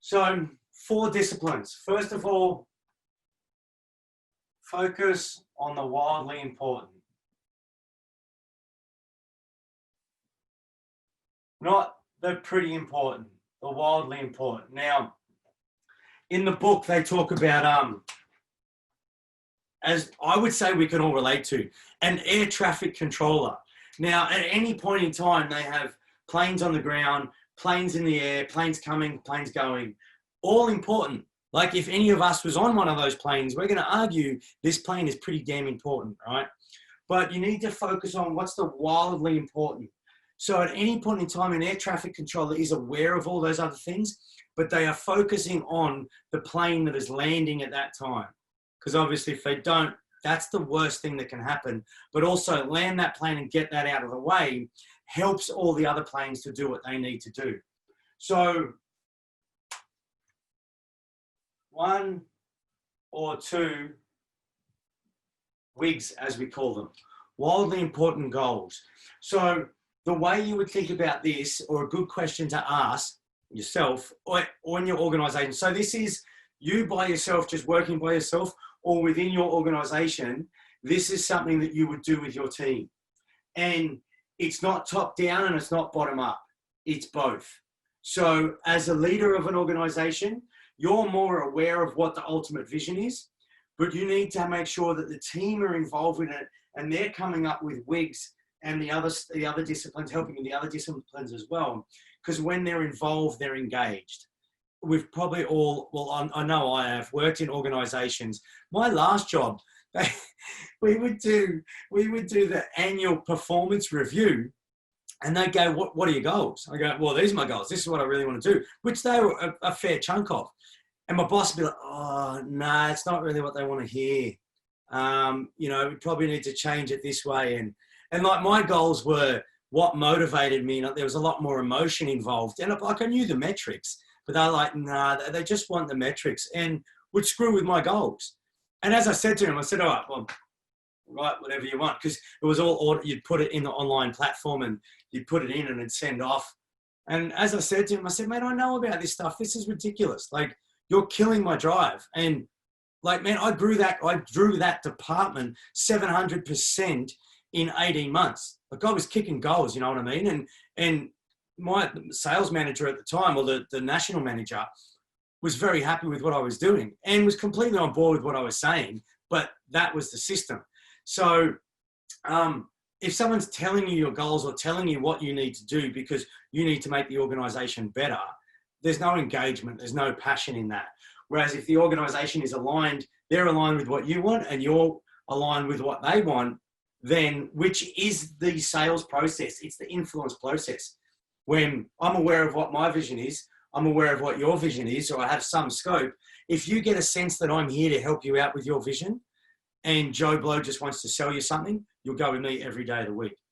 So 4 disciplines. First of all, focus on the wildly important. Not the pretty important, the wildly important. Now, in the book, they talk about, as I would say we can all relate to, an air traffic controller. Now, at any point in time, they have planes on the ground, planes in the air, planes coming, planes going, all important. Like if any of us was on one of those planes, we're going to argue this plane is pretty damn important, right? But you need to focus on what's the wildly important. So at any point in time, an air traffic controller is aware of all those other things, but they are focusing on the plane that is landing at that time. Because obviously if they don't, that's the worst thing that can happen. But also land that plane and get that out of the way helps all the other planes to do what they need to do. So 1 or 2 WIGs, as we call them, wildly important goals. So the way you would think about this, or a good question to ask yourself or in your organization. So this is you by yourself, just working by yourself, or within your organization, this is something that you would do with your team. And it's not top down and it's not bottom up. It's both. So as a leader of an organization, you're more aware of what the ultimate vision is, but you need to make sure that the team are involved in it and they're coming up with WIGs and the other disciplines, helping the other disciplines as well. Because when they're involved, they're engaged. We've probably all, well, I know I have worked in organizations. My last job, we would do the annual performance review, and they go, what are your goals? I go, well, these are my goals. This is what I really want to do, which they were a fair chunk of. And my boss would be like, oh, no, it's not really what they want to hear. You know, we probably need to change it this way. And like my goals were what motivated me. There was a lot more emotion involved. And like I knew the metrics, but they're like, nah, they just want the metrics and would screw with my goals. And as I said to him, I said, all right, well, write whatever you want. Because it was all, you'd put it in the online platform and you'd put it in and it'd send off. And as I said to him, I said, man, I know about this stuff. This is ridiculous. Like, you're killing my drive. And like, man, I drew that department 700% in 18 months. Like I was kicking goals, you know what I mean? And my sales manager at the time, or the national manager, was very happy with what I was doing and was completely on board with what I was saying, but that was the system. So if someone's telling you your goals or telling you what you need to do because you need to make the organization better, there's no engagement, there's no passion in that. Whereas if the organization is aligned, they're aligned with what you want and you're aligned with what they want, then, which is the sales process, it's the influence process. When I'm aware of what my vision is, I'm aware of what your vision is, or I have some scope. If you get a sense that I'm here to help you out with your vision and Joe Blow just wants to sell you something, you'll go with me every day of the week.